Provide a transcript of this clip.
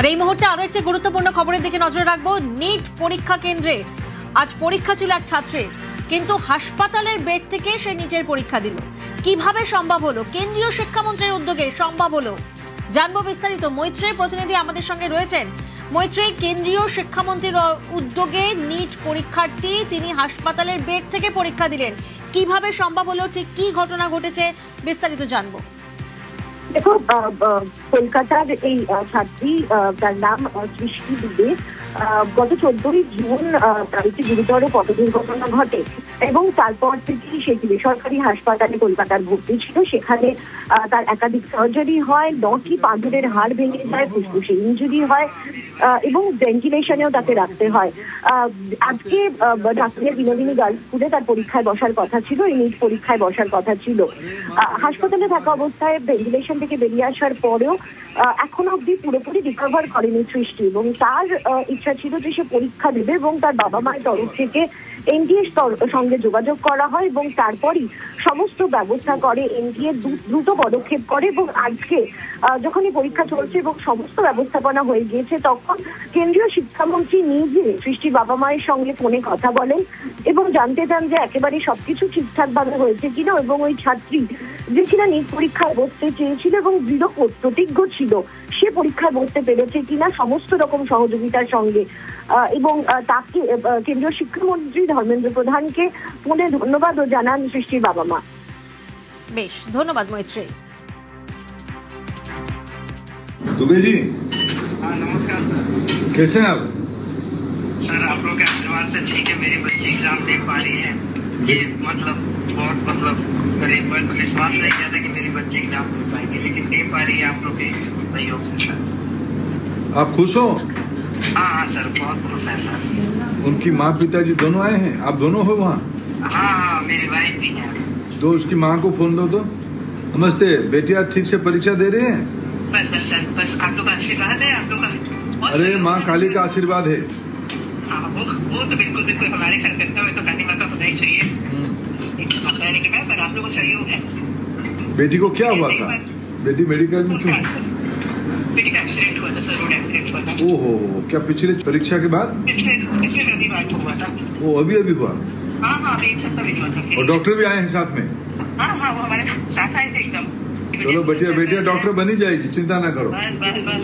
আর এই মুহূর্তে আরো একটি গুরুত্বপূর্ণ খবরের দিকে নজর রাখবো। নিট পরীক্ষা কেন্দ্রে আজ পরীক্ষা ছিল এক ছাত্রের, কিন্তু হাসপাতালের বেড থেকে সে নিটের পরীক্ষা দিল। কিভাবে সম্ভব হলো? কেন্দ্রীয় শিক্ষামন্ত্রীর উদ্যোগে সম্ভব হলো, জানবো বিস্তারিত। মৈত্রের প্রতিনিধি আমাদের সঙ্গে রয়েছেন। মৈত্রী, কেন্দ্রীয় শিক্ষামন্ত্রীর উদ্যোগে নিট পরীক্ষার্থী তিনি হাসপাতালের বেড থেকে পরীক্ষা দিলেন, কিভাবে সম্ভব হলো, ঠিক কি ঘটনা ঘটেছে বিস্তারিত জানবো। দেখো, কলকাতার এই ছাত্রী, তার নাম সৃষ্টি দুবে, গত 14ই জুন একটি গুরুতর পথ দুর্ঘটনা ঘটে এবং তারপর থেকেই সে বেসরকারি হাসপাতালে কলকাতার ভর্তি ছিল। সেখানে তার একাধিক সার্জারি হয়, 9টি পাঁজরের হাড় ভেঙে যায়, ফুসফুসে ইনজুরি হয় এবং ভেন্টিলেশনেও তাকে রাখতে হয়। আজকে ঢাকার বিনোদিনী গার্লস স্কুলে তার পরীক্ষায় বসার কথা ছিল, এই নিট পরীক্ষায় বসার কথা ছিল। হাসপাতালে থাকা অবস্থায় ভেন্টিলেশন থেকে বেরিয়ে আসার পরেও এখনো অব্দি পুরোপুরি রিকভার করেনি সৃষ্টি, এবং তার ইচ্ছা ছিল যে সে পরীক্ষা দেবে এবং তার বাবা মায়ের তরফ থেকে এনটিএর সঙ্গে যোগাযোগ করা হয় এবং তারপরই সমস্ত ব্যবস্থা করে এনটিএ, দ্রুত পদক্ষেপ করে। এবং আজকে যখনই পরীক্ষা চলছে এবং সমস্ত ব্যবস্থাপনা হয়ে গিয়েছে, তখন কেন্দ্রীয় শিক্ষামন্ত্রী নিজে সৃষ্টির বাবা মায়ের সঙ্গে ফোনে কথা বলেন এবং জানতে চান যে একেবারে সবকিছু ঠিকঠাক ভাবে হয়েছে কিনা, এবং ওই ছাত্রী যে কিনা নিট পরীক্ষায় বসতে চেয়েছিল এবং দৃঢ় প্রতিজ্ঞ ছিল, সে পরীক্ষায় বসতে পেরেছে কিনা সমস্ত রকম সহযোগিতার সঙ্গে। এবং তাকে কেন্দ্রীয় শিক্ষামন্ত্রী ধর্মেন্দ্র প্রধানকে ফোনে ধন্যবাদও জানান সৃষ্টির বাবা মা। বেশ, ধন্যবাদ মৈত্রী। दुबे जी, नमस्कार सर। कैसे हैं आप? सर, आप लोग के आशीर्वाद से ठीक है, मेरी बच्ची एग्जाम दे पा रही है। ये बहुत करीब तो विश्वास नहीं किया था कि मेरी बच्ची एग्जाम दे पाएगी, लेकिन दे पा रही है आप लोग के सहयोग से सर। आप खुश हो? हाँ सर, बहुत खुश है सर। उनकी माँ पिताजी दोनों आए हैं, आप दोनों हो वहाँ? हाँ, मेरी वाइफ भी है। दो उसकी माँ को फोन दो। तो नमस्ते बेटिया, ठीक से परीक्षा दे रही हैं? बस सर, बस आप लोग का आशीर्वाद है, आप लोग का। अरे माँ काली का आशीर्वाद है। हाँ, वो तो बिल्कुल हमारे घर करता है, तो काली माता होना ही चाहिए। बताने के बाद आप लोग को सहयोग है। बेटी को क्या हुआ था? बेटी मेडिकल में क्यों? बेटी का एक्सीडेंट हुआ था सर, रोड एक्सीडेंट हुआ था। ओहो, क्या पिछले परीक्षा के बाद? पिछले रविवार को हुआ था। वो अभी हुआ? हाँ, अभी एक सप्ताह भी हुआ था। और डॉक्टर भी आए हैं साथ में? हाँ, वो हमारे साथ आए थे एकदम। चलो बेटिया डॉक्टर बनी जाएगी, चिंता ना करो। बस